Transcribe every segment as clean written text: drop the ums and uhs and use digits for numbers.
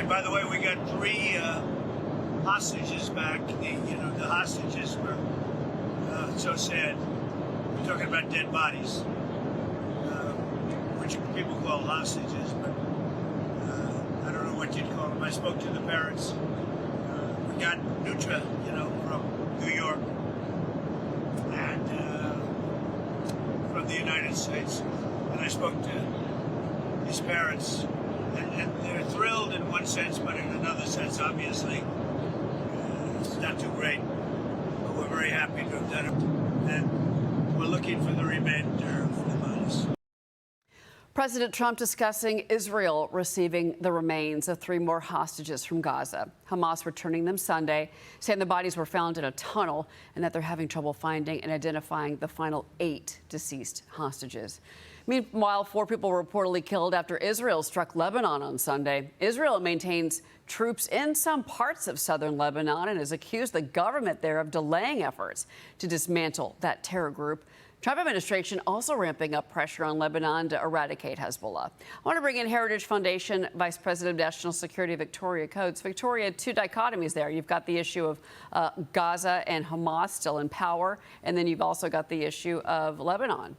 And by the way, we got 3 hostages back. The hostages were so sad. We're talking about dead bodies, which people call hostages, but I don't know what you'd call them. I spoke to the parents. We got Nutra, from New York and from the United States, and I spoke to his parents, and they're thrilled in one sense, but in another sense, obviously, it's not too great. But we're very happy to have done it, and we're looking for the remainder of the bodies. President Trump discussing Israel receiving the remains of 3 more hostages from Gaza. Hamas returning them Sunday, saying the bodies were found in a tunnel and that they're having trouble finding and identifying the final 8 deceased hostages. Meanwhile, 4 people were reportedly killed after Israel struck Lebanon on Sunday. Israel maintains troops in some parts of southern Lebanon and has accused the government there of delaying efforts to dismantle that terror group. Trump administration also ramping up pressure on Lebanon to eradicate Hezbollah. I want to bring in Heritage Foundation Vice President of National Security, Victoria Coates. Victoria, 2 dichotomies there. You've got the issue of Gaza and Hamas still in power, and then you've also got the issue of Lebanon.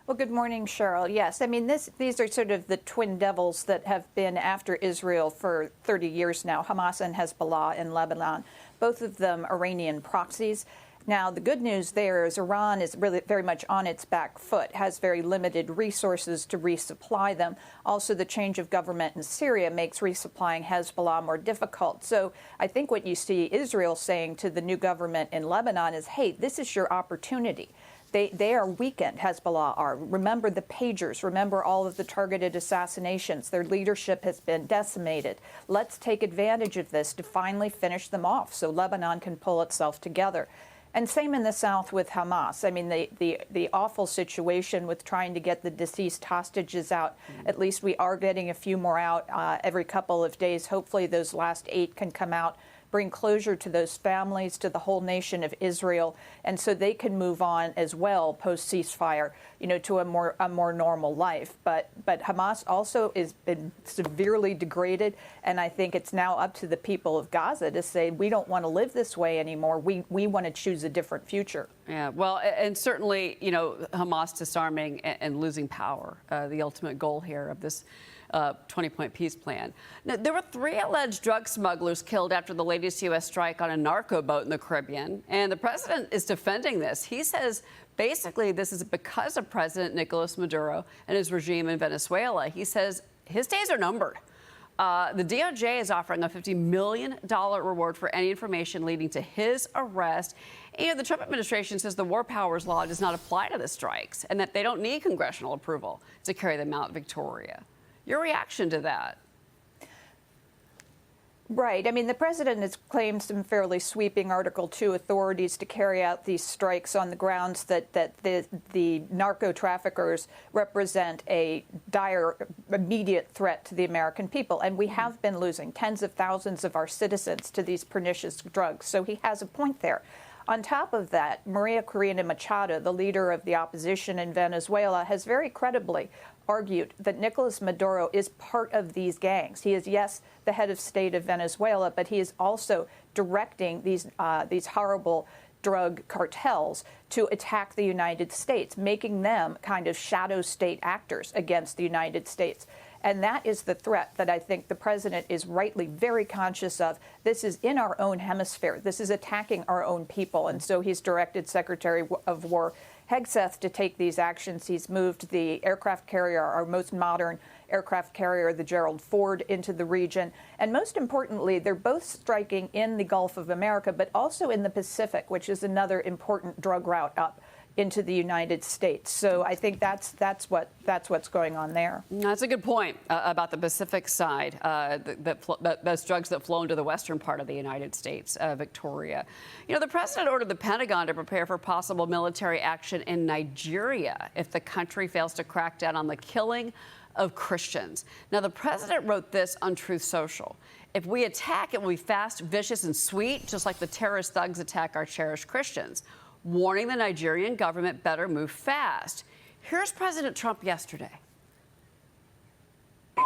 Well, good morning, Cheryl. Yes, I mean, these are sort of the twin devils that have been after Israel for 30 years now, Hamas and Hezbollah in Lebanon, both of them Iranian proxies. Now, the good news there is Iran is really very much on its back foot, has very limited resources to resupply them. Also, the change of government in Syria makes resupplying Hezbollah more difficult. So I think what you see Israel saying to the new government in Lebanon is, hey, this is your opportunity. They are weakened, Hezbollah are. Remember the pagers. Remember all of the targeted assassinations. Their leadership has been decimated. Let's take advantage of this to finally finish them off so Lebanon can pull itself together. And same in the south with Hamas. I mean, the awful situation with trying to get the deceased hostages out. At least we are getting a few more out every couple of days. Hopefully those last 8 can come out, bring closure to those families, to the whole nation of Israel, and so they can move on as well post ceasefire, to a more normal life. But Hamas also has been severely degraded, and I think it's now up to the people of Gaza to say we don't want to live this way anymore. We want to choose a different future. Yeah, well, and certainly, Hamas disarming and losing power, the ultimate goal here of this 20-point peace plan. Now, there were 3 alleged drug smugglers killed after the latest U.S. strike on a narco-boat in the Caribbean, and the president is defending this. He says basically this is because of President Nicolas Maduro and his regime in Venezuela. He says his days are numbered. The DOJ is offering a $50 million reward for any information leading to his arrest. And the Trump administration says the War Powers Law does not apply to the strikes and that they don't need congressional approval to carry them out, Victoria. Your reaction to that? Right. I mean, the president has claimed some fairly sweeping Article 2 authorities to carry out these strikes on the grounds that the narco traffickers represent a dire, immediate threat to the American people. And we have been losing tens of thousands of our citizens to these pernicious drugs. So he has a point there. On top of that, Maria Corina Machado, the leader of the opposition in Venezuela, has very credibly argued that Nicolas Maduro is part of these gangs. He is, yes, the head of state of Venezuela, but he is also directing these horrible drug cartels to attack the United States, making them kind of shadow state actors against the United States. And that is the threat that I think the president is rightly very conscious of. This is in our own hemisphere. This is attacking our own people. And so he's directed Secretary of War Hegseth to take these actions. He's moved the aircraft carrier, our most modern aircraft carrier, the Gerald Ford, into the region. And most importantly, they're both striking in the Gulf of America, but also in the Pacific, which is another important drug route up into the United States. So I think that's what's going on there. That's a good point about the Pacific side, those drugs that flow into the western part of the United States, Victoria. The president ordered the Pentagon to prepare for possible military action in Nigeria if the country fails to crack down on the killing of Christians. Now, the president wrote this on Truth Social. If we attack, it will be fast, vicious, and sweet, just like the terrorist thugs attack our cherished Christians, warning the Nigerian government better move fast. Here's President Trump yesterday.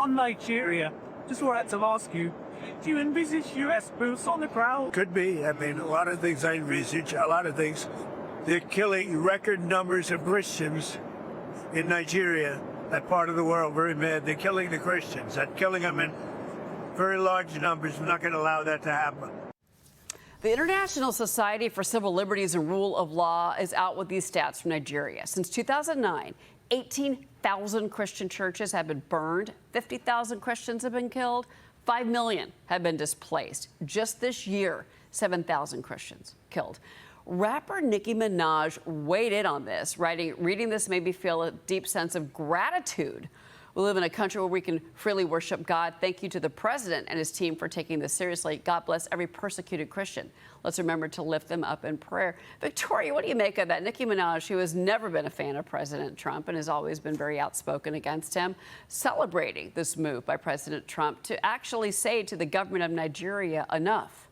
on Nigeria, just wanted to ask you, do you envisage U.S. boots on the ground? Could be. I mean, a lot of things I research, a lot of things. They're killing record numbers of Christians in Nigeria, that part of the world, very bad. They're killing the Christians. They're killing them in very large numbers. We're not going to allow that to happen. The International Society for Civil Liberties and Rule of Law is out with these stats from Nigeria. Since 2009, 18,000 Christian churches have been burned, 50,000 Christians have been killed, 5 million have been displaced. Just this year, 7,000 Christians killed. Rapper Nicki Minaj weighed in on this, reading this made me feel a deep sense of gratitude. We live in a country where we can freely worship God. Thank you to the president and his team for taking this seriously. God bless every persecuted Christian. Let's remember to lift them up in prayer. Victoria, what do you make of that? Nicki Minaj, who has never been a fan of President Trump and has always been very outspoken against him, celebrating this move by President Trump to actually say to the government of Nigeria, enough.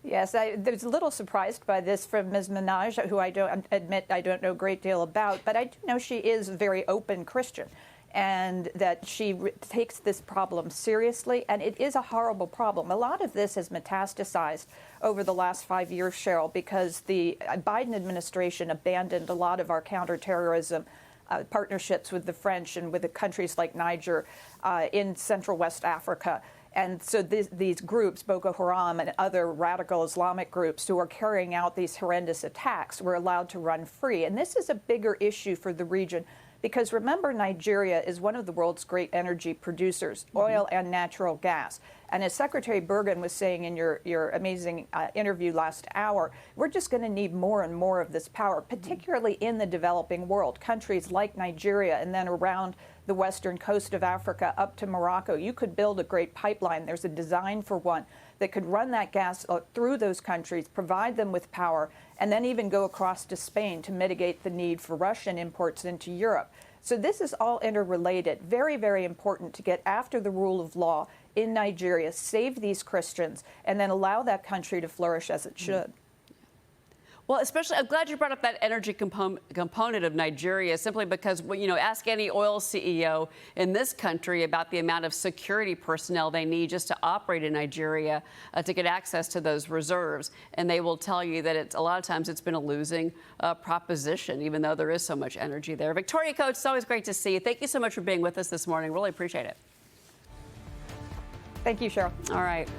Yes, I was a little surprised by this from Ms. Minaj, who I don't know a great deal about, but I do know she is a very open Christian and that she takes this problem seriously, and it is a horrible problem. A lot of this has metastasized over the last 5 years, Cheryl, because the Biden administration abandoned a lot of our counterterrorism partnerships with the French and with the countries like Niger in Central West Africa. And so these groups, Boko Haram and other radical Islamic groups who are carrying out these horrendous attacks, were allowed to run free. And this is a bigger issue for the region because remember, Nigeria is one of the world's great energy producers, oil and natural gas. And as Secretary Bergen was saying in your amazing interview last hour, we're just going to need more and more of this power, particularly in the developing world. Countries like Nigeria and then around the western coast of Africa up to Morocco. You could build a great pipeline. There's a design for one that could run that gas through those countries, provide them with power, and then even go across to Spain to mitigate the need for Russian imports into Europe. So this is all interrelated. Very, very important to get after the rule of law in Nigeria, save these Christians, and then allow that country to flourish as it should. Well, especially, I'm glad you brought up that energy component of Nigeria, simply because, you know, ask any oil CEO in this country about the amount of security personnel they need just to operate in Nigeria to get access to those reserves. And they will tell you that a lot of times it's been a losing proposition, even though there is so much energy there. Victoria Coach, it's always great to see you. Thank you so much for being with us this morning. Really appreciate it. Thank you, Cheryl. All right.